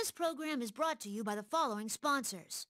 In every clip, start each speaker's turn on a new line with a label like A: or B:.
A: This program is brought to you by the following sponsors.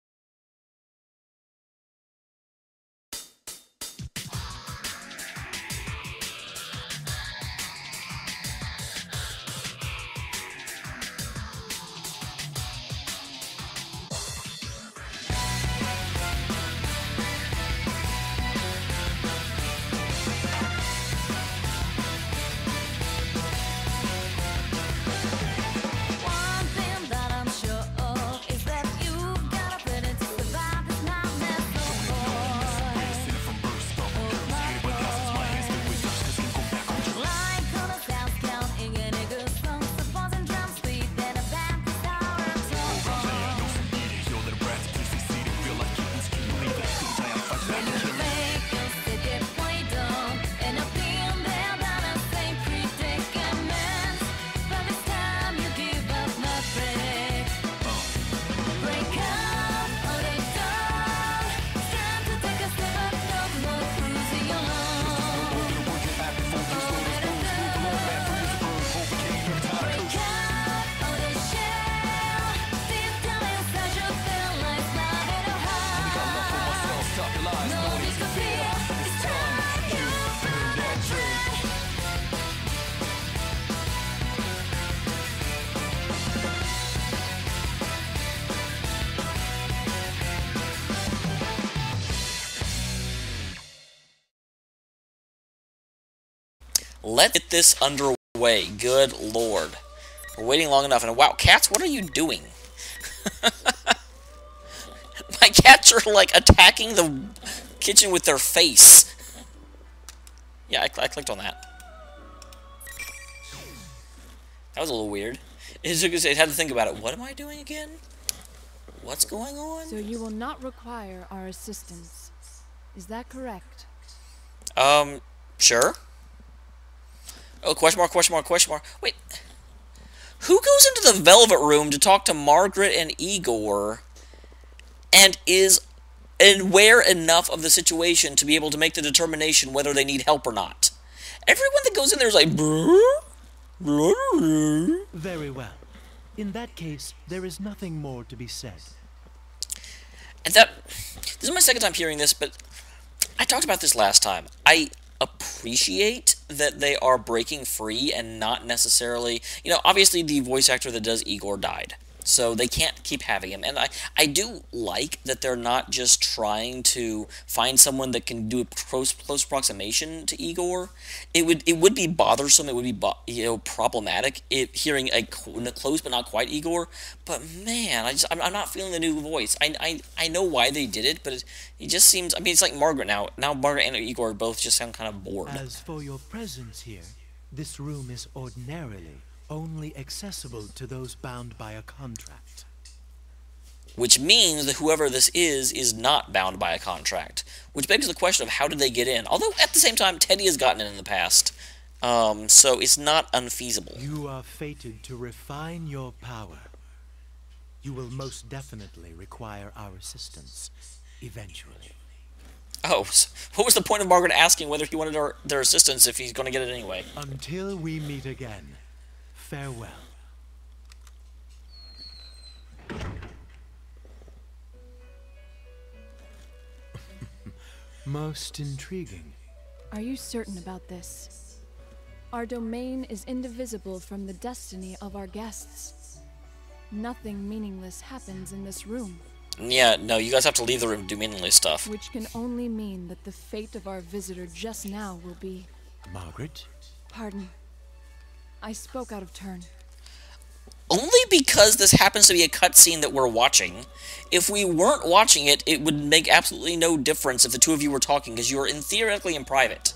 B: Let's get this underway. Good lord. We're waiting long enough. And wow, cats, what are you doing? My cats are, like, attacking the kitchen with their face. Yeah, I clicked on that. That was a little weird. It had to think about it. What am I doing again? What's going on?
C: So you will not require our assistance. Is that correct?
B: Sure. Oh, question mark, question mark, question mark. Wait. Who goes into the Velvet Room to talk to Margaret and Igor and is aware enough of the situation to be able to make the determination whether they need help or not? Everyone that goes in there is like...
D: Very well. In that case, there is nothing more to be said.
B: And this is my second time hearing this, but I talked about this last time. I appreciate that they are breaking free and not necessarily... You know, obviously the voice actor that does Igor died, so they can't keep having him. And I do like that they're not just trying to find someone that can do a close approximation to Igor. It would be bothersome. It would be problematic hearing a close but not quite Igor. But man, I'm not feeling the new voice. I know why they did it, but it just seems. I mean, it's like Margaret now. Now Margaret and Igor both just sound kind of bored.
D: As for your presence here, this room is ordinarily only accessible to those bound by a contract.
B: Which means that whoever this is not bound by a contract. Which begs the question of how did they get in? Although, at the same time, Teddy has gotten in the past. So it's not unfeasible.
D: You are fated to refine your power. You will most definitely require our assistance, eventually.
B: Oh, so what was the point of Margaret asking whether he wanted their assistance if he's going to get it anyway?
D: Until we meet again. Farewell. Most intriguing.
C: Are you certain about this? Our domain is indivisible from the destiny of our guests. Nothing meaningless happens in this room.
B: Yeah, no, you guys have to leave the room and do meaningless stuff.
C: Which can only mean that the fate of our visitor just now will be...
D: Margaret?
C: Pardon. I spoke out of turn.
B: Only because this happens to be a cutscene that we're watching. If we weren't watching it, it would make absolutely no difference if the two of you were talking, because you are theoretically in private.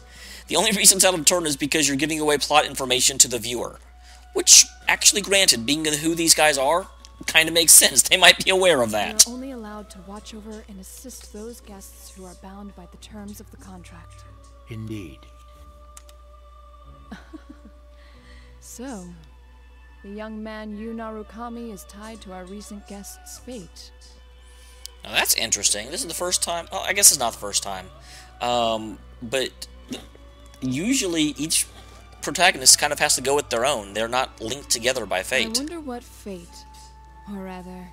B: The only reason it's out of turn is because you're giving away plot information to the viewer. Which, actually granted, being who these guys are, kind of makes sense. They might be aware of that.
C: We are only allowed to watch over and assist those guests who are bound by the terms of the contract.
D: Indeed.
C: So, the young man Yu Narukami is tied to our recent guest's fate.
B: Now that's interesting. This is the first time... Well, I guess it's not the first time. But usually each protagonist kind of has to go with their own. They're not linked together by fate.
C: I wonder what fate Or rather,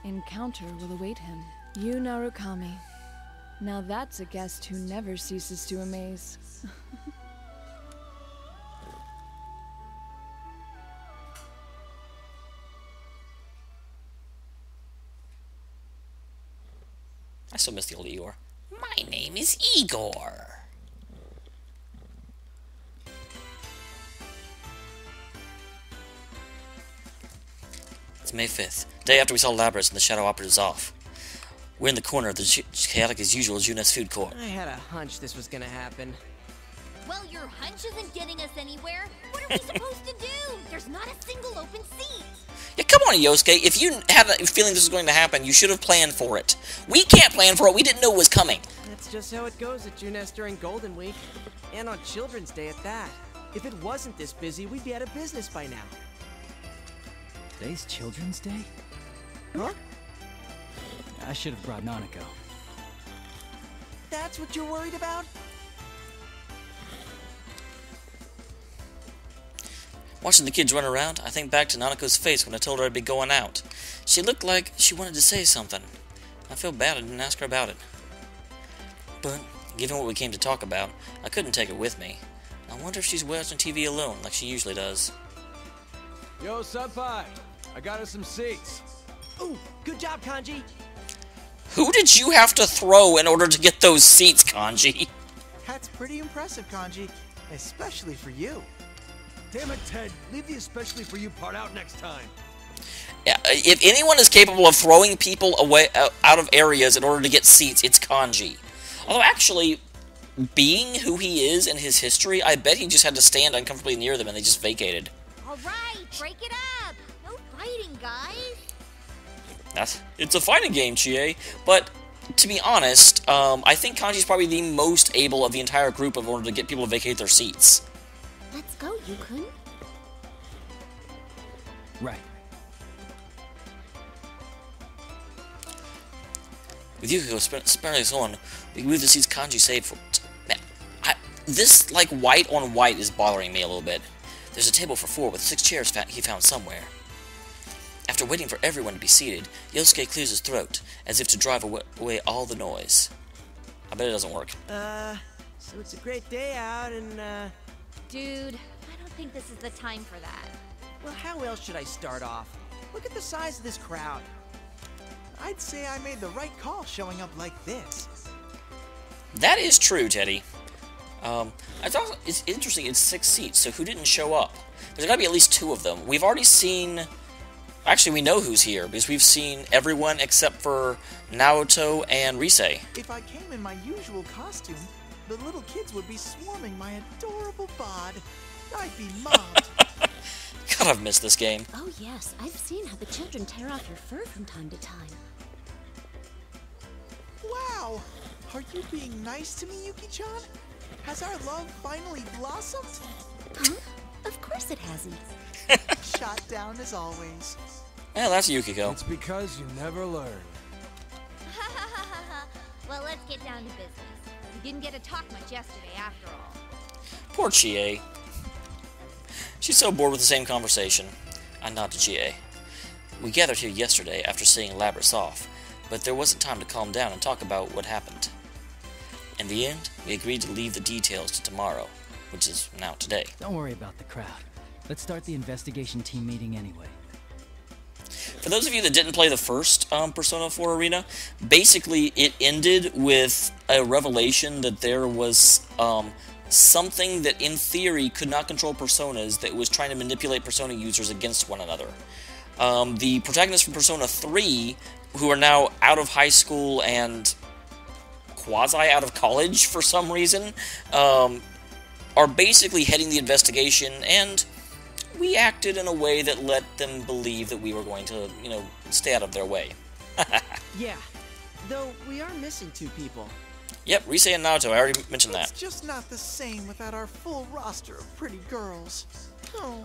C: encounter will await him. You Narukami. Now that's a guest who never ceases to amaze.
B: I still miss the old Igor. My name is Igor. It's May 5th, day after we saw Labrys and the Shadow Operatives off. We're in the corner of the chaotic as usual Junes food court.
E: I had a hunch this was gonna happen.
F: Well, your hunch isn't getting us anywhere. What are we supposed to do? There's not a single open seat.
B: Yeah, come on, Yosuke. If you had a feeling this was going to happen, you should have planned for it. We can't plan for it. We didn't know it was coming.
E: That's just how it goes at Junes during Golden Week. And on Children's Day at that. If it wasn't this busy, we'd be out of business by now.
G: Today's Children's Day?
E: Huh?
G: I should have brought Nanako.
E: That's what you're worried about?
B: Watching the kids run around, I think back to Nanako's face when I told her I'd be going out. She looked like she wanted to say something. I feel bad I didn't ask her about it. But, given what we came to talk about, I couldn't take her with me. I wonder if she's watching TV alone, like she usually does.
H: Yo, Senpai! I got us some seats.
E: Ooh, good job, Kanji.
B: Who did you have to throw in order to get those seats, Kanji?
I: That's pretty impressive, Kanji. Especially for you.
H: Damn it, Ted. Leave the especially for you part out next time.
B: Yeah, if anyone is capable of throwing people away out of areas in order to get seats, it's Kanji. Although, actually, being who he is in his history, I bet he just had to stand uncomfortably near them and they just vacated.
F: All right, break it up. No fighting, guys.
B: It's a fighting game, Chie. But, to be honest, I think Kanji's probably the most able of the entire group in order to get people to vacate their seats.
F: Let's go, Yukun.
G: Right.
B: With Yukiko sparing us on, we move the seats Kanji saved for it. Now, this, like, white on white is bothering me a little bit. There's a table for 4 with 6 chairs he found somewhere. After waiting for everyone to be seated, Yosuke clears his throat, as if to drive away all the noise. I bet it doesn't work.
E: So it's a great day out and,
F: Dude, I don't think this is the time for that.
E: well, how else should I start off? Look at the size of this crowd.
I: I'd say I made the right call showing up like this.
B: That is true, Teddy. I thought it's interesting, it's 6 seats, so who didn't show up? There's gotta be at least 2 of them. We've already seen... Actually, we know who's here, because we've seen everyone except for Naoto and Rise.
I: If I came in my usual costume, the little kids would be swarming my adorable bod. I'd be mobbed.
B: God, I've missed this game.
F: Oh yes, I've seen how the children tear off your fur from time to time.
I: Wow! Are you being nice to me, Yuki-chan? Has our love finally blossomed?
F: Huh? Of course it hasn't.
I: Shot down as always.
B: Yeah, that's Yukiko.
H: It's because you never learn.
F: Well, let's get down to business. We didn't get to talk much yesterday, after all.
B: Poor Chie. She's so bored with the same conversation. I nod to Chie. We gathered here yesterday after seeing Labrys off, but there wasn't time to calm down and talk about what happened. In the end, we agreed to leave the details to tomorrow, which is now today.
G: Don't worry about the crowd. Let's start the investigation team meeting anyway.
B: For those of you that didn't play the first Persona 4 Arena, basically it ended with a revelation that there was something that in theory could not control personas that was trying to manipulate Persona users against one another. The protagonists from Persona 3, who are now out of high school and quasi out of college for some reason, are basically heading the investigation, and we acted in a way that let them believe that we were going to, stay out of their way.
E: Yeah, though we are missing 2 people.
B: Yep, Rise and Naoto, I already mentioned
I: It's
B: that.
I: just not the same without our full roster of pretty girls. Oh,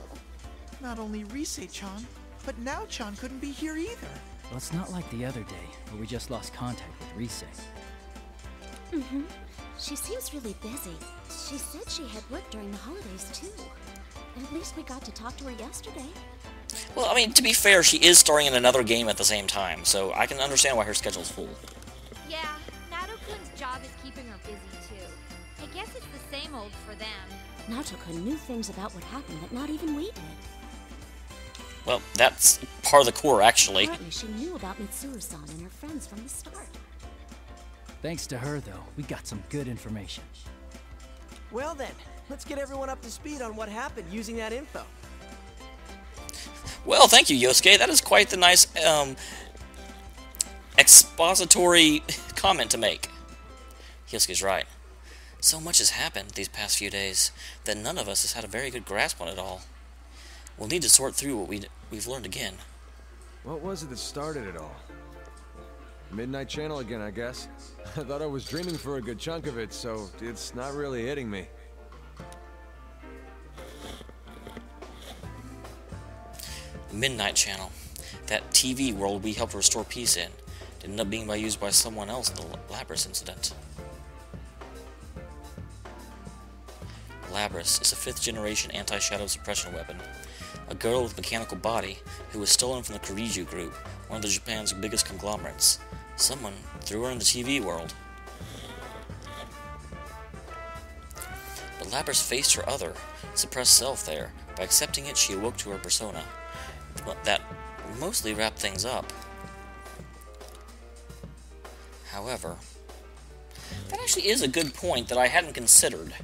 I: not only Rise-chan, but Nao-chan couldn't be here either.
G: Well, it's not like the other day, where we just lost contact with Rise.
F: Mm-hmm. She seems really busy. She said she had work during the holidays, too. At least we got to talk to her yesterday.
B: Well, I mean, to be fair, she is starring in another game at the same time, so I can understand why her schedule's full.
F: Yeah, Nato-kun's job is keeping her busy too. I guess it's the same old for them.
J: Nato-kun knew things about what happened that not even we did.
B: Well, that's part of the core, actually.
J: Apparently she knew about Mitsuru-san and her friends from the start.
G: Thanks to her, though, we got some good information.
E: Well then, let's get everyone up to speed on what happened using that info.
B: Well, thank you, Yosuke. That is quite the nice, expository comment to make. Yosuke's right. So much has happened these past few days that none of us has had a very good grasp on it all. We'll need to sort through what we've learned again.
H: What was it that started it all? Midnight Channel again, I guess. I thought I was dreaming for a good chunk of it, so it's not really hitting me.
B: Midnight Channel. That TV world we helped restore peace in ended up being used by someone else in the Labris incident. Labris is a 5th-generation anti-shadow suppression weapon. A girl with a mechanical body who was stolen from the Kuriju group, one of the Japan's biggest conglomerates. Someone threw her in the TV world. But Labris faced her other, suppressed self there. By accepting it, she awoke to her persona. Well, that mostly wrapped things up. However, that actually is a good point that I hadn't considered.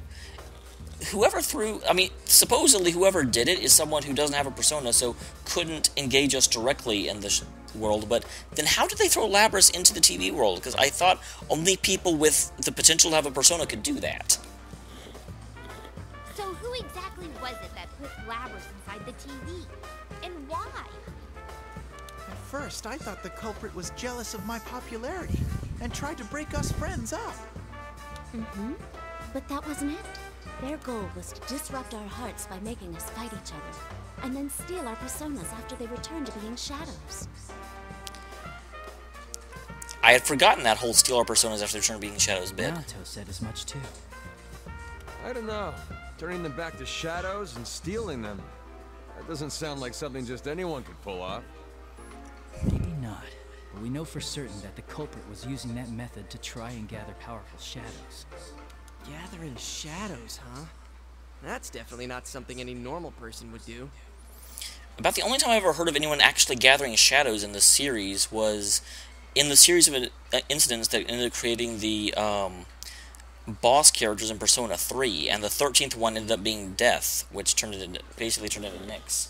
B: Supposedly whoever did it is someone who doesn't have a persona, so couldn't engage us directly in this world, but then how did they throw Labris into the TV world? Because I thought only people with the potential to have a persona could do that.
F: So who exactly was it that put Labris inside the TV? And why?
I: At first, I thought the culprit was jealous of my popularity and tried to break us friends up.
J: Mm-hmm. But that wasn't it. Their goal was to disrupt our hearts by making us fight each other, and then steal our personas after they returned to being shadows.
B: I had forgotten that whole steal our personas after they return to being shadows bit.
G: Nato said as much too.
H: I don't know. Turning them back to shadows and stealing them. That doesn't sound like something just anyone could pull off.
G: Maybe not, but we know for certain that the culprit was using that method to try and gather powerful shadows.
E: Gathering shadows, huh? That's definitely not something any normal person would do.
B: About the only time I ever heard of anyone actually gathering shadows in this series was in the series of incidents that ended up creating the boss characters in Persona 3, and the 13th one ended up being Death, which basically turned into Nyx.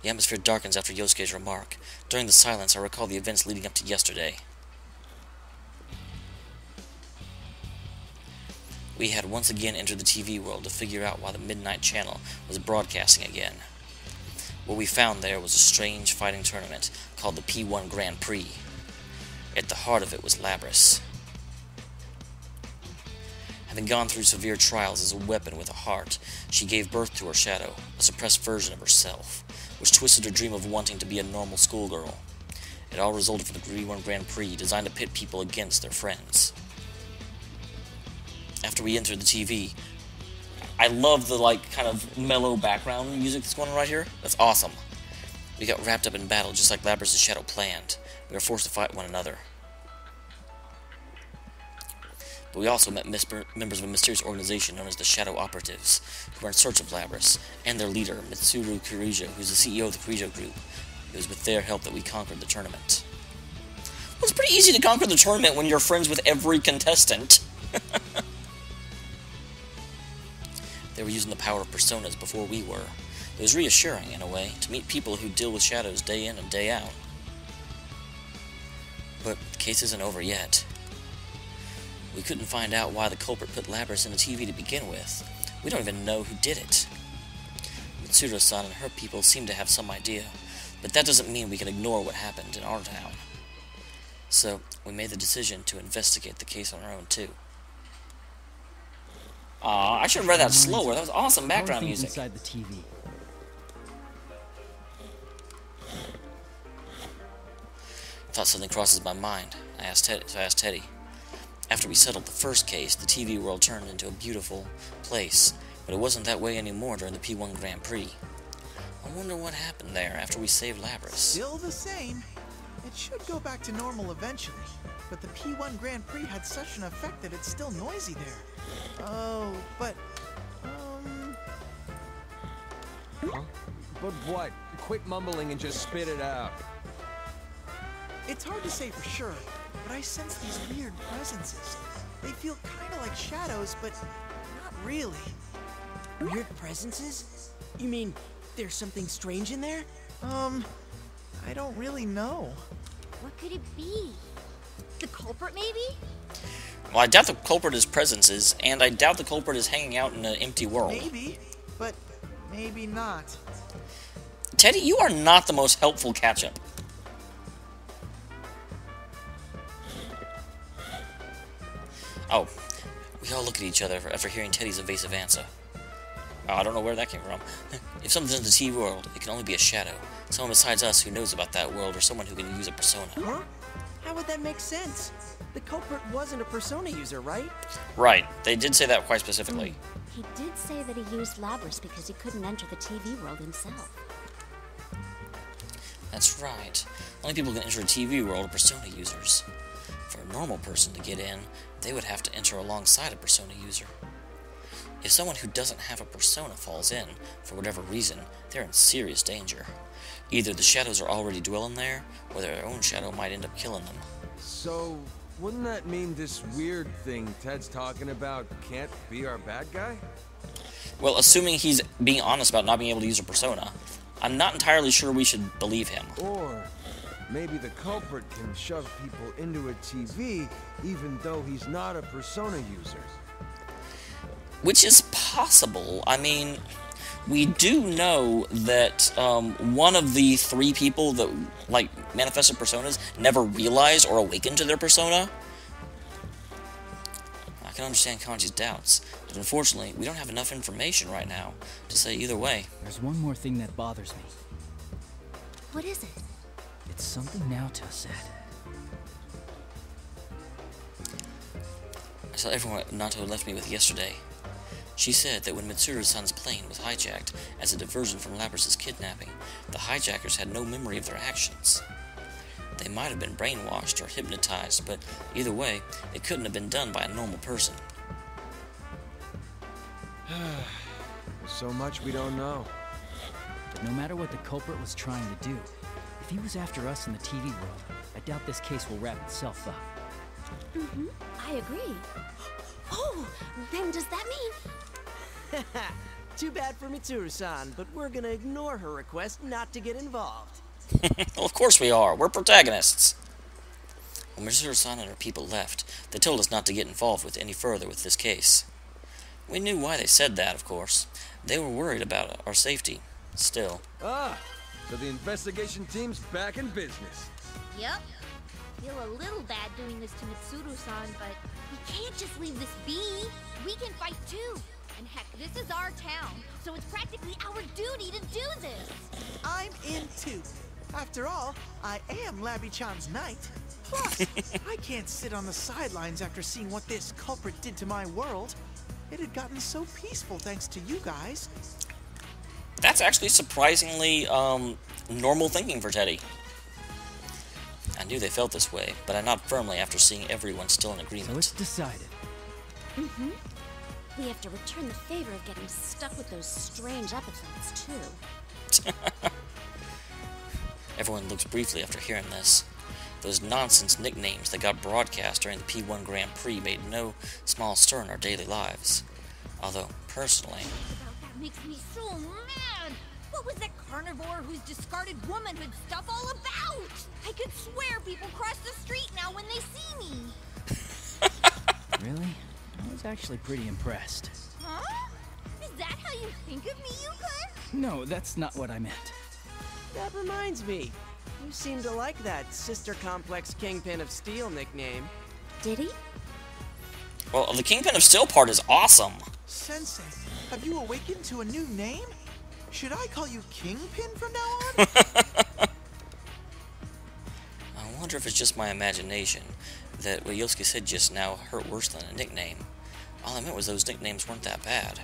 B: The atmosphere darkens after Yosuke's remark. During the silence, I recall the events leading up to yesterday. We had once again entered the TV world to figure out why the Midnight Channel was broadcasting again. What we found there was a strange fighting tournament called the P1 Grand Prix. At the heart of it was Labris. Having gone through severe trials as a weapon with a heart, she gave birth to her shadow, a suppressed version of herself, which twisted her dream of wanting to be a normal schoolgirl. It all resulted from the P1 Grand Prix, designed to pit people against their friends. After we entered the TV, I love the kind of mellow background music that's going on right here. That's awesome. We got wrapped up in battle just like Labris' shadow planned. We were forced to fight one another. But we also met members of a mysterious organization known as the Shadow Operatives, who were in search of Labris, and their leader, Mitsuru Kurijo, who's the CEO of the Kurijo group. It was with their help that we conquered the tournament. Well, it's pretty easy to conquer the tournament when you're friends with every contestant. They were using the power of personas before we were. It was reassuring, in a way, to meet people who deal with shadows day in and day out. But the case isn't over yet. We couldn't find out why the culprit put Labris in the TV to begin with. We don't even know who did it. Mitsuru-san and her people seem to have some idea, but that doesn't mean we can ignore what happened in our town. So, we made the decision to investigate the case on our own, too. Aw, I should have read that slower. That was awesome background music.
G: Inside the TV.
B: I thought something crosses my mind. I asked Teddy. After we settled the first case, the TV world turned into a beautiful place. but it wasn't that way anymore during the P1 Grand Prix. I wonder what happened there after we saved Labris.
I: Still the same. It should go back to normal eventually, but the P1 Grand Prix had such an effect that it's still noisy there. Oh, but,
H: Huh? But what? Quit mumbling and just spit it out.
I: It's hard to say for sure, but I sense these weird presences. They feel kinda like shadows, but not really.
E: Weird presences? You mean there's something strange in there?
I: I don't really know.
F: What could it be? The culprit, maybe?
B: Well, I doubt the culprit is presences, and I doubt the culprit is hanging out in an empty world.
I: Maybe, but maybe not.
B: Teddy, you are not the most helpful catch-up. Oh, we all look at each other after hearing Teddy's evasive answer. Oh, I don't know where that came from. If something's in the TV world, it can only be a shadow. Someone besides us who knows about that world, or someone who can use a persona.
E: Huh? How would that make sense? The culprit wasn't a persona user, right?
B: Right, they did say that quite specifically.
J: He did say that he used Labris because he couldn't enter the TV world himself.
B: That's right. Only people who can enter a TV world are persona users. For a normal person to get in, they would have to enter alongside a persona user. If someone who doesn't have a persona falls in, for whatever reason, they're in serious danger. Either the shadows are already dwelling there, or their own shadow might end up killing them.
H: So, wouldn't that mean this weird thing Ted's talking about can't be our bad guy?
B: Well, assuming he's being honest about not being able to use a persona, I'm not entirely sure we should believe him.
H: Or maybe the culprit can shove people into a TV even though he's not a persona user.
B: Which is possible. I mean, we do know that one of the three people that, like, manifested personas never realized or awakened to their persona. I can understand Kanji's doubts, but unfortunately, we don't have enough information right now to say either way.
G: There's one more thing that bothers me.
J: What is it?
G: It's something Naoto said.
B: I saw everyone Nato left me with yesterday. She said that when Mitsuru-san's plane was hijacked as a diversion from Labris' kidnapping, the hijackers had no memory of their actions. They might have been brainwashed or hypnotized, but either way, it couldn't have been done by a normal person.
H: There's so much we don't know.
G: But no matter what the culprit was trying to do, if he was after us in the TV world, I doubt this case will wrap itself up.
J: Mm-hmm. I agree. Oh, then does that mean...
E: Too bad for Mitsuru-san, but we're gonna ignore her request not to get involved.
B: Well, of course we are. We're protagonists. When Mitsuru-san and her people left, they told us not to get involved with any further with this case. We knew why they said that, of course. They were worried about our safety. Still.
H: Ah, so the investigation team's back in business.
F: Yep. Feel a little bad doing this to Mitsuru-san, but we can't just leave this be. We can fight too. And heck, this is our town, so it's practically our duty to do this.
I: I'm in too. After all, I am Labby-chan's knight. Plus, I can't sit on the sidelines after seeing what this culprit did to my world. It had gotten so peaceful thanks to you guys.
B: That's actually surprisingly normal thinking for Teddy. I knew they felt this way, but I nodded firmly after seeing everyone still in agreement.
G: So it's decided.
J: Mm-hmm. We have to return the favor of getting stuck with those strange epithets, too.
B: Everyone looks briefly after hearing this. Those nonsense nicknames that got broadcast during the P1 Grand Prix made no small stir in our daily lives. Although, personally...
F: That makes me so mad! What was that carnivore whose discarded womanhood stuff all about? I could swear people cross the street now when they see me.
G: Really? I was actually pretty impressed.
F: Huh? Is that how you think of me, Yuka?
G: No, that's not what I meant.
E: That reminds me. You seem to like that Sister Complex Kingpin of Steel nickname.
J: Did he?
B: Well, the Kingpin of Steel part is awesome.
I: Sensei, have you awakened to a new name? Should I call you Kingpin from now on?
B: I wonder if it's just my imagination that what Yosuke said just now hurt worse than a nickname. All I meant was those nicknames weren't that bad.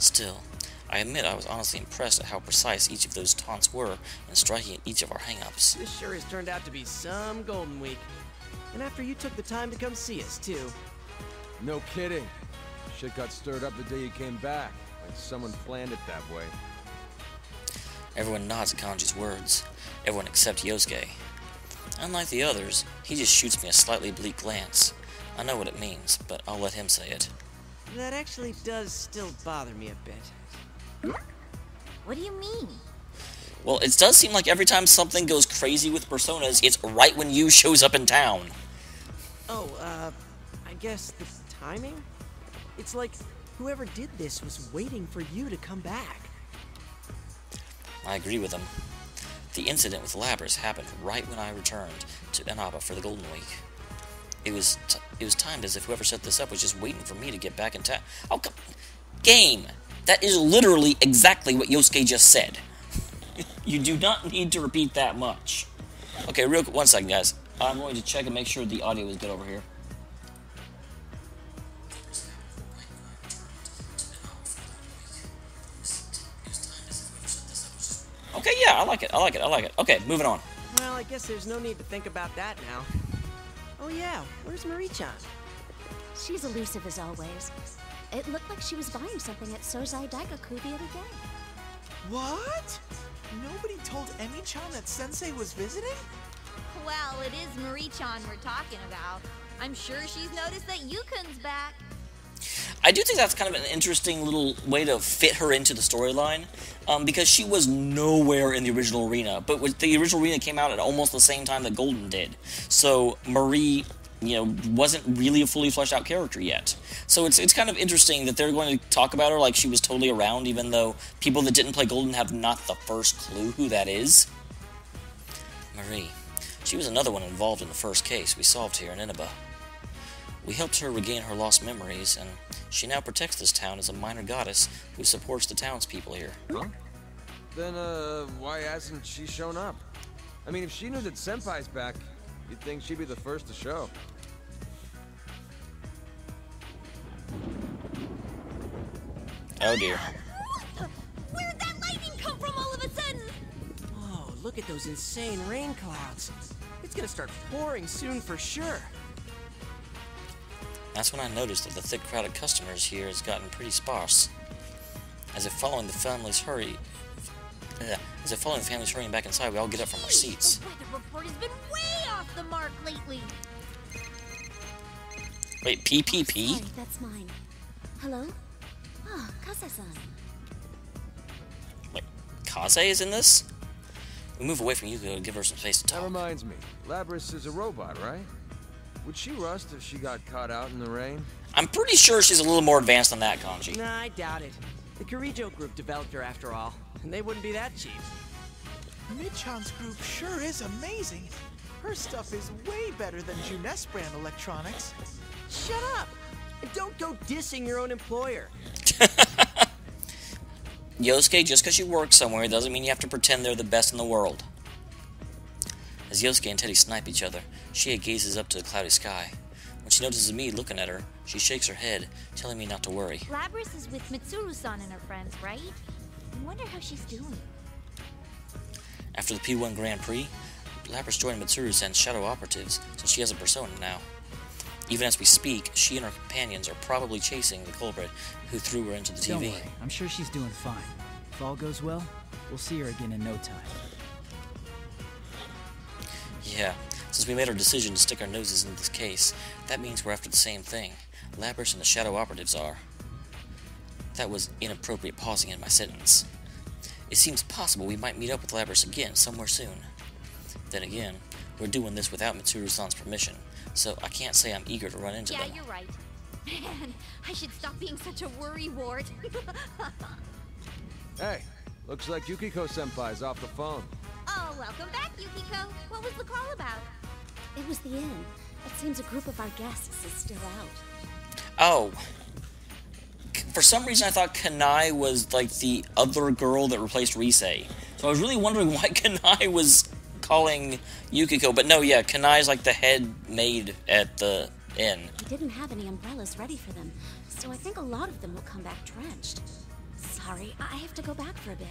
B: Still, I admit I was honestly impressed at how precise each of those taunts were in striking at each of our hang-ups.
E: This sure has turned out to be some Golden Week. And after you took the time to come see us, too.
H: No kidding. Shit got stirred up the day you came back. Like someone planned it that way.
B: Everyone nods at Kanji's words. Everyone except Yosuke. Unlike the others, he just shoots me a slightly oblique glance. I know what it means, but I'll let him say it.
E: That actually does still bother me a bit.
F: What do you mean?
B: Well, it does seem like every time something goes crazy with personas, it's right when Yu shows up in town.
E: Oh, I guess the timing? It's like whoever did this was waiting for you to come back.
B: I agree with him. The incident with Labras happened right when I returned to Inaba for the Golden Week. It was timed as if whoever set this up was just waiting for me to get back in town. Oh, come... Game! That is literally exactly what Yosuke just said. You do not need to repeat that much. Okay, real quick, 1 second, guys. I'm going to check and make sure the audio is good over here. Okay, yeah, I like it. Okay, moving on.
E: Well, I guess there's no need to think about that now. Oh yeah, where's Marie-chan?
J: She's elusive as always. It looked like she was buying something at Sozai Daigaku the other day.
I: What? Nobody told Emi-chan that Sensei was visiting?
F: Well, it is Marie-chan we're talking about. I'm sure she's noticed that Yukun's back.
B: I do think that's kind of an interesting little way to fit her into the storyline, because she was nowhere in the original arena, but the original arena came out at almost the same time that Golden did. So Marie, wasn't really a fully fleshed out character yet. So it's kind of interesting that they're going to talk about her like she was totally around, even though people that didn't play Golden have not the first clue who that is. Marie. She was another one involved in the first case we solved here in Inaba. We helped her regain her lost memories, and she now protects this town as a minor goddess who supports the townspeople here.
H: Huh? Then, why hasn't she shown up? I mean, if she knew that Senpai's back, you'd think she'd be the first to show.
B: Oh dear.
F: Where'd that lightning come from all of a sudden?
E: Oh, look at those insane rain clouds. It's gonna start pouring soon for sure.
B: That's when I noticed that the thick crowd of customers here has gotten pretty sparse. As if following the families hurrying back inside, we all get up from our seats.
F: The weather report has been way off the mark lately.
B: Wait, PPP?
J: Sorry, that's mine. Hello? Oh, Kase-san.
B: Wait, Kaze is in this? We move away from Yuko to give her some space to talk.
H: That reminds me, Labras is a robot, right? Would she rust if she got caught out in the rain?
B: I'm pretty sure she's a little more advanced than that, Kanji.
E: Nah, I doubt it. The Kirijo group developed her after all, and they wouldn't be that cheap.
I: Mid-chan's group sure is amazing. Her stuff is way better than Junes brand electronics.
E: Shut up! And don't go dissing your own employer.
B: Yosuke, just because you work somewhere doesn't mean you have to pretend they're the best in the world. As Yosuke and Teddy snipe each other, Shia gazes up to the cloudy sky. When she notices me looking at her, she shakes her head, telling me not to worry.
F: Labras is with Mitsuru-san and her friends, right? I wonder how she's doing.
B: After the P1 Grand Prix, Labras joined Mitsuru-san's shadow operatives, so she has a persona now. Even as we speak, she and her companions are probably chasing the culprit who threw her into the TV.
G: Don't worry, I'm sure she's doing fine. If all goes well, we'll see her again in no time.
B: Yeah, since we made our decision to stick our noses into this case, that means we're after the same thing. Labras and the shadow operatives are. That was inappropriate pausing in my sentence. It seems possible we might meet up with Labras again somewhere soon. Then again, we're doing this without Mitsuru-san's permission, so I can't say I'm eager to run into them.
F: Yeah, you're right. Man, I should stop being such a worrywart.
H: Hey, looks like Yukiko-senpai's off the phone.
F: Oh, welcome back, Yukiko. What was the call about?
J: It was the inn. It seems a group of our guests is still out.
B: Oh. For some reason I thought Kanai was like the other girl that replaced Rise. So I was really wondering why Kanai was calling Yukiko. But no, yeah, Kanai's like the head maid at the inn.
J: We didn't have any umbrellas ready for them, so I think a lot of them will come back drenched. sorry. I have to go back for a bit.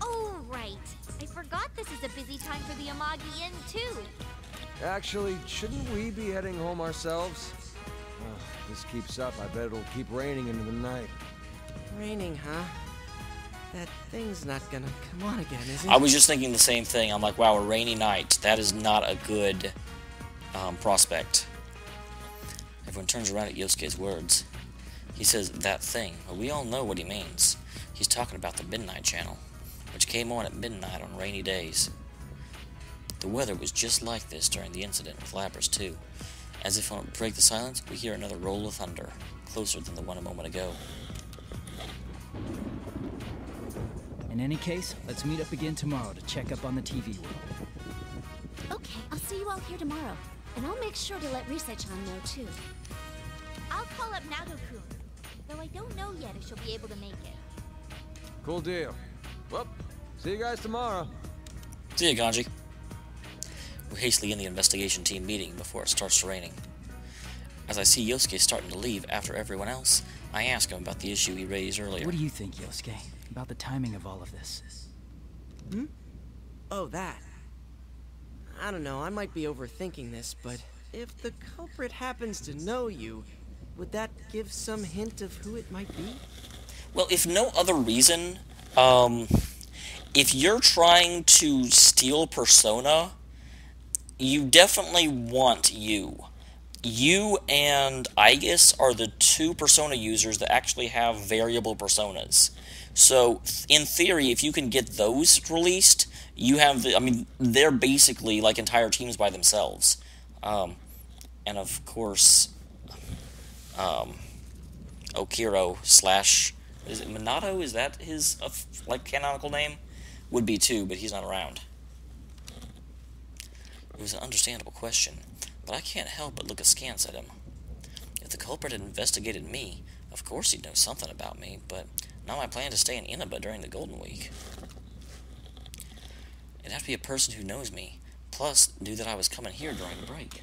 F: Oh, right. I forgot this is a busy time for the Amagi Inn, too.
H: Actually, shouldn't we be heading home ourselves? If this keeps up, I bet it'll keep raining into the night.
E: Raining, huh? That thing's not gonna come on again, is it?
B: I was just thinking the same thing. I'm like, wow, a rainy night. That is not a good prospect. Everyone turns around at Yosuke's words. He says, that thing. Well, we all know what he means. He's talking about the Midnight Channel, which came on at midnight on rainy days. The weather was just like this during the incident with Lapras 2. As if on break the silence, we hear another roll of thunder, closer than the one a moment ago.
G: In any case, let's meet up again tomorrow to check up on the TV world.
J: Okay, I'll see you all here tomorrow. And I'll make sure to let Rise-chan know, too.
F: I'll call up Nago-kun, though I don't know yet if she'll be able to make it.
H: Cool deal. Well, see you guys tomorrow.
B: See ya, Ganji. We're hastily in the investigation team meeting before it starts raining. As I see Yosuke starting to leave after everyone else, I ask him about the issue he raised earlier.
G: What do you think, Yosuke, about the timing of all of this?
E: Hmm? Oh, that. I don't know, I might be overthinking this, but if the culprit happens to know you, would that give some hint of who it might be?
B: Well, if no other reason, if you're trying to steal Persona, you definitely want you. You and Aegis are the two Persona users that actually have variable Personas. So, in theory, if you can get those released, you have the, I mean, they're basically like entire teams by themselves. And of course, Okiro slash, is it Minato? Is that his, like, canonical name? Would be too, but he's not around. It was an understandable question, but I can't help but look askance at him. If the culprit had investigated me, of course he'd know something about me, but not my plan to stay in Inaba during the Golden Week. It'd have to be a person who knows me, plus knew that I was coming here during the break.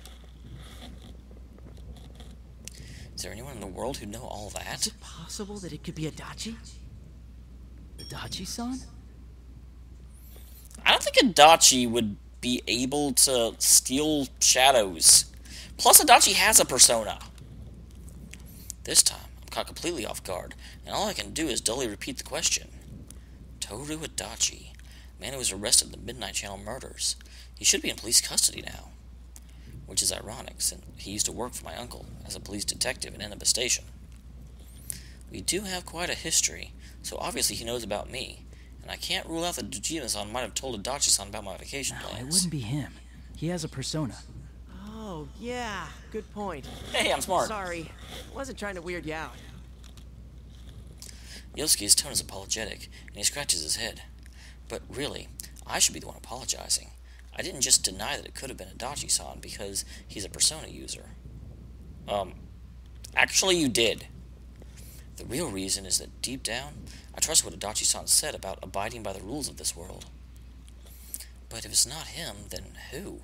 B: Is there anyone in the world who'd know all that?
E: Is it possible that it could be Adachi?
G: Adachi-san?
B: I don't think Adachi would be able to steal shadows. Plus, Adachi has a persona. This time, I'm caught completely off guard, and all I can do is dully repeat the question. Toru Adachi, man who was arrested in the Midnight Channel murders. He should be in police custody now. Which is ironic, since he used to work for my uncle as a police detective in Inaba Station. We do have quite a history, so obviously he knows about me, and I can't rule out that Dojima-san might have told Adachi-san about my vacation
G: No,
B: plans.
G: it wouldn't be him. He has a persona.
E: Oh, yeah, good point.
B: Hey, I'm smart.
E: Sorry, wasn't trying to weird you out.
B: Yosuke's tone is apologetic, and he scratches his head. But really, I should be the one apologizing. I didn't just deny that it could have been Adachi-san because he's a Persona user. Actually you did. The real reason is that deep down, I trust what Adachi-san said about abiding by the rules of this world. But if it's not him, then who?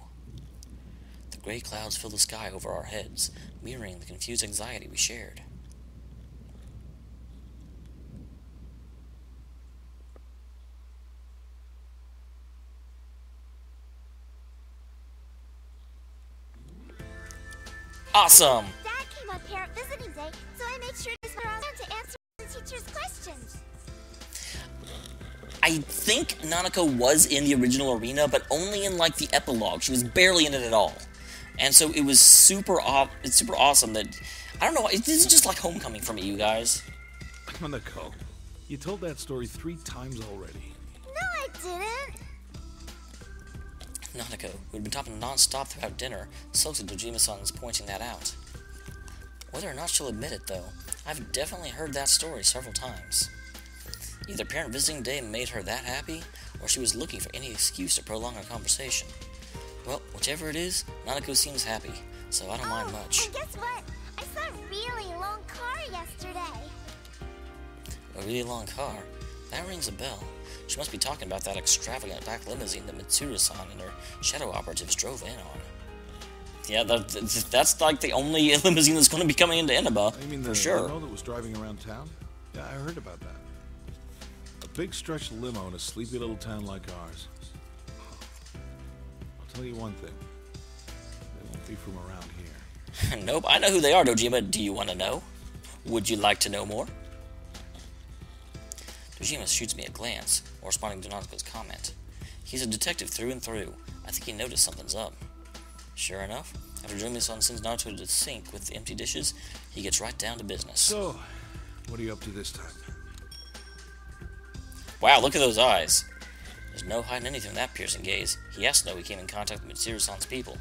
B: The gray clouds fill the sky over our heads, mirroring the confused anxiety we shared. Awesome!
F: Dad came on parent visiting day, so I made sure to spend to answer the teacher's questions.
B: I think Nanako was in the original arena, but only in, like, the epilogue. She was barely in it at all. And so it was super awesome that... I don't know, this is just like Homecoming for me, you guys.
K: Nanako, you told that story 3 times already.
F: No, I didn't.
B: Nanako, who had been talking non-stop throughout dinner, sulks at Dojima-san's pointing that out. Whether or not she'll admit it, though, I've definitely heard that story several times. Either parent visiting day made her that happy, or she was looking for any excuse to prolong our conversation. Well, whichever it is, Nanako seems happy, so I don't mind much.
F: And guess what? I saw a really long car yesterday.
B: A really long car? That rings a bell. She must be talking about that extravagant black limousine that Mitsuru-san and her shadow operatives drove in on. Yeah, that's like the only limousine that's going to be coming into Inaba,
K: You mean
B: for
K: the
B: sure.
K: limo that was driving around town? Yeah, I heard about that. Big stretch limo in a sleepy little town like ours. I'll tell you one thing. They won't be from around here.
B: Nope, I know who they are, Dojima. Do you want to know? Would you like to know more? Dojima shoots me a glance, while responding to Nanako's comment. He's a detective through and through. I think he noticed something's up. Sure enough, after Dojima-san sends Naruto to the sink with the empty dishes, he gets right down to business.
K: So, what are you up to this time?
B: Wow, look at those eyes. There's no hiding anything in that piercing gaze. He has to know he came in contact with Mitsuru-san's people.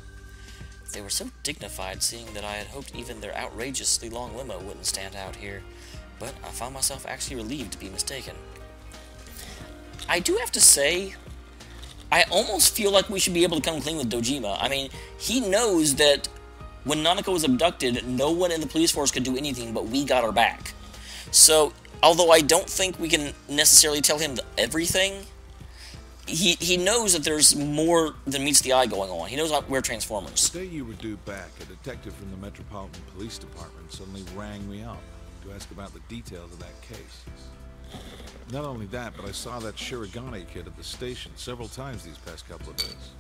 B: They were so dignified, seeing that I had hoped even their outrageously long limo wouldn't stand out here, but I found myself actually relieved to be mistaken. I do have to say, I almost feel like we should be able to come clean with Dojima. I mean, he knows that when Nanako was abducted, no one in the police force could do anything, but we got her back. So, although I don't think we can necessarily tell him everything, he knows that there's more than meets the eye going on. He knows we're Transformers.
K: The day you were due back, a detective from the Metropolitan Police Department suddenly rang me up to ask about the details of that case. Not only that, but I saw that Shirogane kid at the station several times these past couple of days.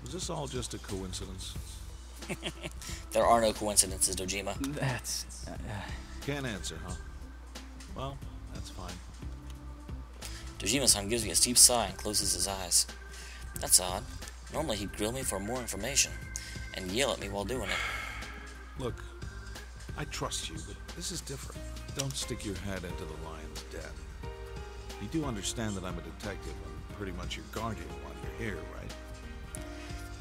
K: Was this all just a coincidence?
B: There are no coincidences, Dojima.
G: That's...
K: Can't answer, huh? Well, that's fine.
B: Dojima-san gives me a deep sigh and closes his eyes. That's odd. Normally he'd grill me for more information, and yell at me while doing it.
K: Look, I trust you, but this is different. Don't stick your head into the lion's den. You do understand that I'm a detective and pretty much your guardian while you're here, right?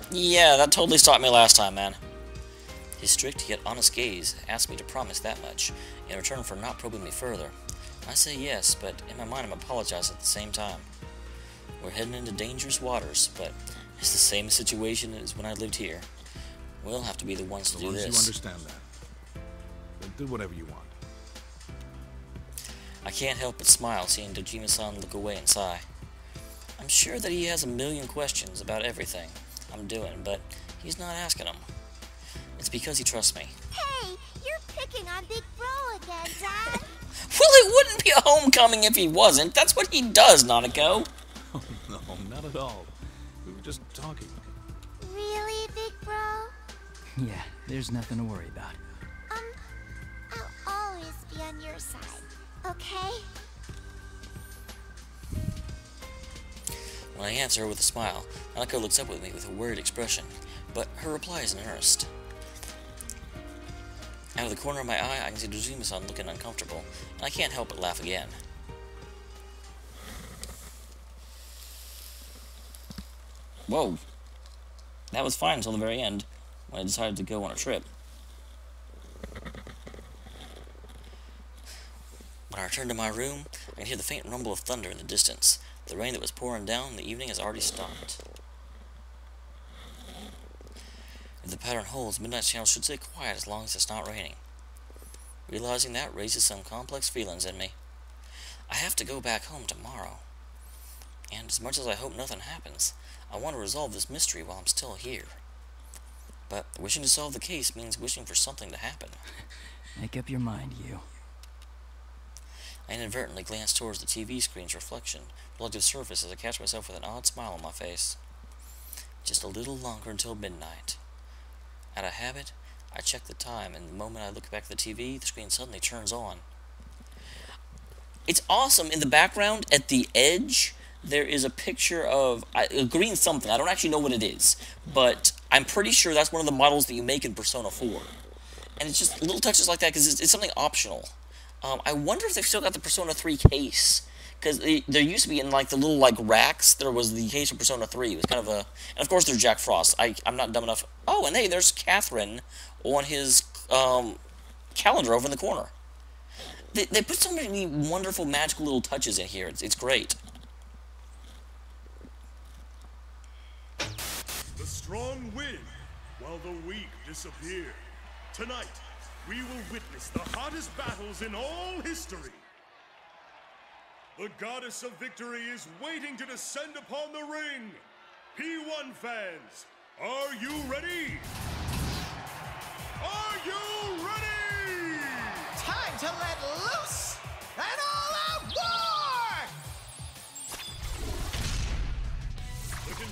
B: Yeah, that totally stopped me last time, man. His strict yet honest gaze asked me to promise that much, in return for not probing me further. I say yes, but in my mind I'm apologizing at the same time. We're heading into dangerous waters, but it's the same situation as when I lived here. We'll have to be the ones to do this.
K: As long as you understand that, then do whatever you want.
B: I can't help but smile seeing Dojima-san look away and sigh. I'm sure that he has a million questions about everything I'm doing, but he's not asking them. It's because he trusts me.
F: Hey, you're picking on Big Bro again, Dad.
B: Well, it wouldn't be a homecoming if he wasn't. That's what he does, Nanako.
K: Oh, no, not at all. We were just talking.
F: Really, Big Bro?
G: Yeah, there's nothing to worry about.
F: I'll always be on your side, okay?
B: When I answer her with a smile, Nanako looks up with me with a worried expression, but her reply is in earnest. Out of the corner of my eye, I can see Dojima-san looking uncomfortable, and I can't help but laugh again. Whoa. That was fine until the very end, when I decided to go on a trip. When I return to my room, I can hear the faint rumble of thunder in the distance. The rain that was pouring down in the evening has already stopped. If the pattern holds, Midnight Channel should stay quiet as long as it's not raining. Realizing that raises some complex feelings in me. I have to go back home tomorrow. And as much as I hope nothing happens, I want to resolve this mystery while I'm still here. But wishing to solve the case means wishing for something to happen.
G: Make up your mind, you.
B: I inadvertently glance towards the TV screen's reflective surface as I catch myself with an odd smile on my face. Just a little longer until midnight. Out of habit, I check the time, and the moment I look back at the TV, the screen suddenly turns on. It's awesome. In the background, at the edge, there is a picture of a green something. I don't actually know what it is, but I'm pretty sure that's one of the models that you make in Persona 4. And it's just little touches like that, because it's something optional. I wonder if they've still got the Persona 3 case, because there used to be in like the little like racks, there was the case of Persona 3. It was kind of a, and of course there's Jack Frost. I'm not dumb enough. Oh, and hey, there's Catherine on his calendar over in the corner. They put so many wonderful, magical little touches in here. It's great.
L: The strong win, while the weak disappear. Tonight, we will witness the hottest battles in all history. The goddess of victory is waiting to descend upon the ring. P1 fans, are you ready? Are you ready?
I: Time to let loose! An all-out war!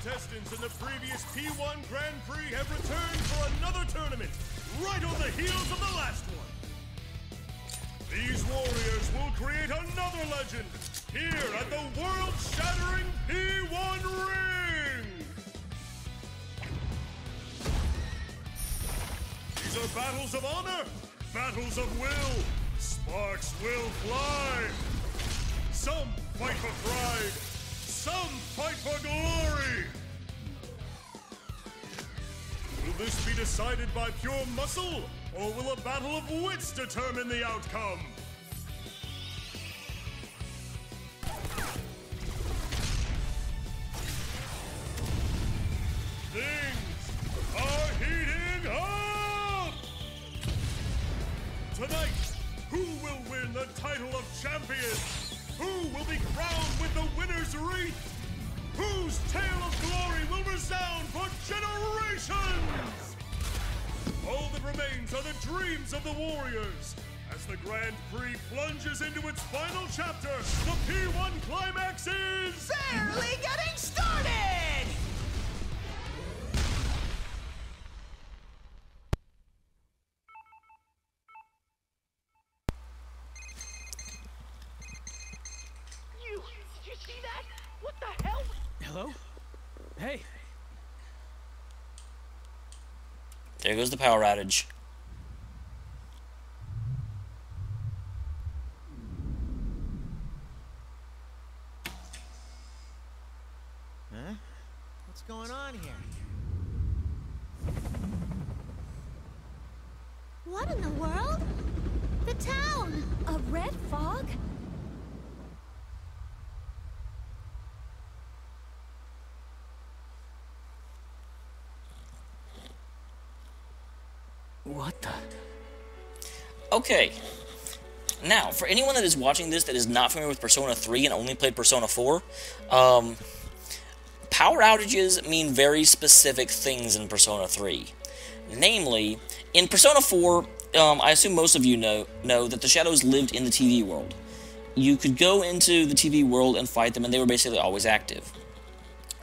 L: contestants in the previous P1 Grand Prix have returned for another tournament, right on the heels of the last one. These warriors will create another legend here at the world-shattering P1 Ring! These are battles of honor, battles of will. Sparks will fly. Some fight for pride. Some fight for glory. Will this be decided by pure muscle, or will a battle of wits determine the outcome? Things are heating up! Tonight, who will win the title of champion? Who will be crowned with the winner's wreath? Whose tale of glory will resound for generations? All that remains are the dreams of the warriors. As the Grand Prix plunges into its final chapter, the P1 climax is...
I: barely getting started!
F: Did you see that? What the hell?
G: Hello? Hey!
B: There goes the power outage.
I: Huh? What's going on here?
J: What in the world? The town! A red fog?
G: What the?
B: Okay. Now, for anyone that is watching this that is not familiar with Persona 3 and only played Persona 4, power outages mean very specific things in Persona 3. Namely, in Persona 4, I assume most of you know that the Shadows lived in the TV world. You could go into the TV world and fight them, and they were basically always active.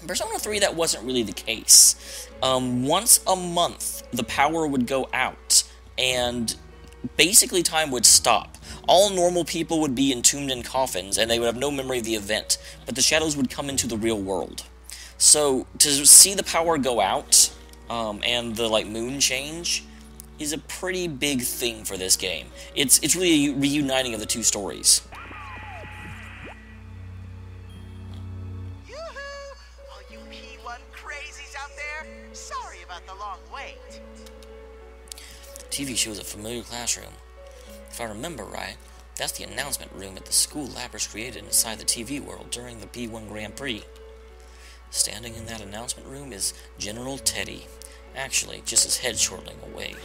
B: In Persona 3, that wasn't really the case. Once a month, the power would go out, and basically time would stop. All normal people would be entombed in coffins, and they would have no memory of the event, but the Shadows would come into the real world. So, to see the power go out, and the, moon change, is a pretty big thing for this game. It's really a reuniting of the two stories.
I: All you P1 crazies out there, sorry about the long wait.
B: The TV shows a familiar classroom. If I remember right, that's the announcement room at the school Labrys created inside the TV world during the P1 Grand Prix. Standing in that announcement room is General Teddy. Actually, just his head chortling away.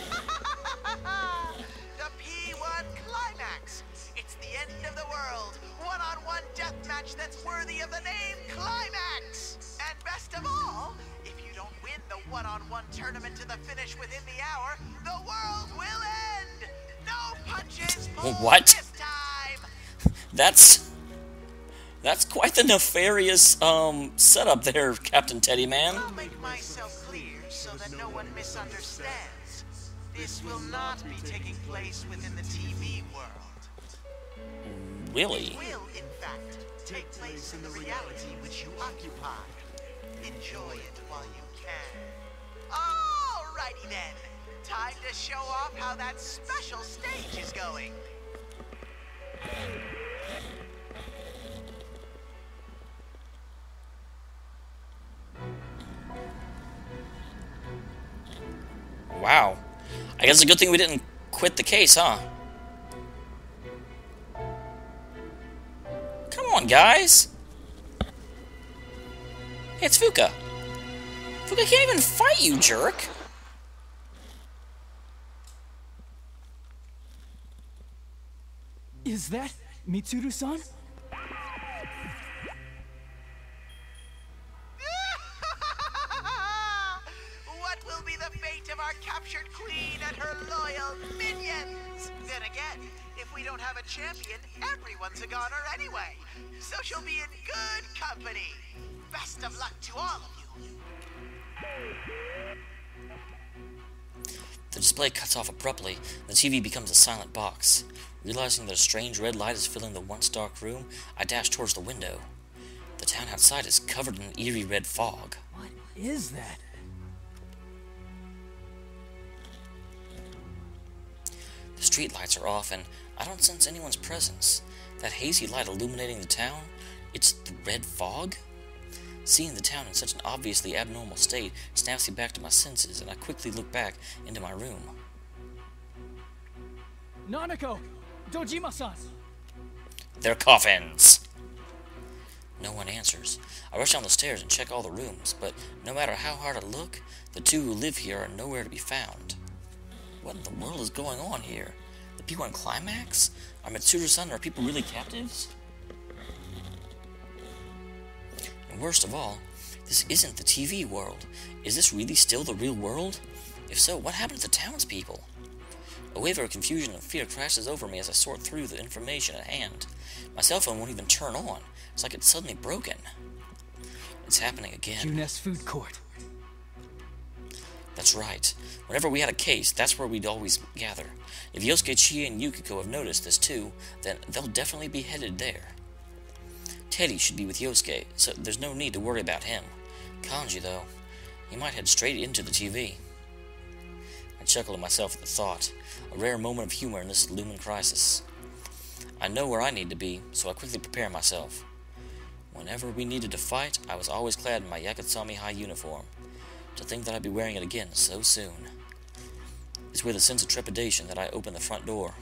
I: The P1 climax! It's the end of the world! One-on-one deathmatch that's worthy of the name Climax! And best of all, if you don't win the one-on-one tournament to the finish within the hour, the world will end! No punches pulled
B: What?
I: this time!
B: That's quite the nefarious setup there, Captain Teddy Man.
I: I'll make myself clear so that no one misunderstands. This will not be taking place within the TV world.
B: Really?
I: It will, in fact, take place in the reality which you occupy. Enjoy it while you can. Alrighty then. Time to show off how that special stage is going.
B: Wow. I guess it's a good thing we didn't quit the case, huh? Come on, guys! Hey, it's Fuka. Fuka can't even fight you, jerk!
G: Is that Mitsuru-san?
I: What will be the fate of our captured queen and her loyal minions? Then again, if we don't have a champion, everyone's a goner anyway. So she'll be in good company. Best of luck to all of you.
B: The display cuts off abruptly, and the TV becomes a silent box. Realizing that a strange red light is filling the once dark room, I dash towards the window. The town outside is covered in an eerie red fog.
G: What is that?
B: The street lights are off, and I don't sense anyone's presence. That hazy light illuminating the town, it's the red fog? Seeing the town in such an obviously abnormal state snaps me back to my senses, and I quickly look back into my room.
G: Nanako! Dojima-san!
B: They're coffins! No one answers. I rush down the stairs and check all the rooms, but no matter how hard I look, the two who live here are nowhere to be found. What in the world is going on here? The people in Climax? Are Mitsuru-san and are people really captives? And worst of all, this isn't the TV world. Is this really still the real world? If so, what happened to the townspeople? A wave of confusion and fear crashes over me as I sort through the information at hand. My cell phone won't even turn on. It's like it's suddenly broken. It's happening again.
G: Junes Food Court.
B: That's right. Whenever we had a case, that's where we'd always gather. If Yosuke, Chie, and Yukiko have noticed this too, then they'll definitely be headed there. Teddy should be with Yosuke, so there's no need to worry about him. Kanji, though, he might head straight into the TV. I chuckle to myself at the thought, a rare moment of humor in this looming crisis. I know where I need to be, so I quickly prepare myself. Whenever we needed to fight, I was always clad in my Yakutsami High uniform. To think that I'd be wearing it again so soon. It's with a sense of trepidation that I open the front door.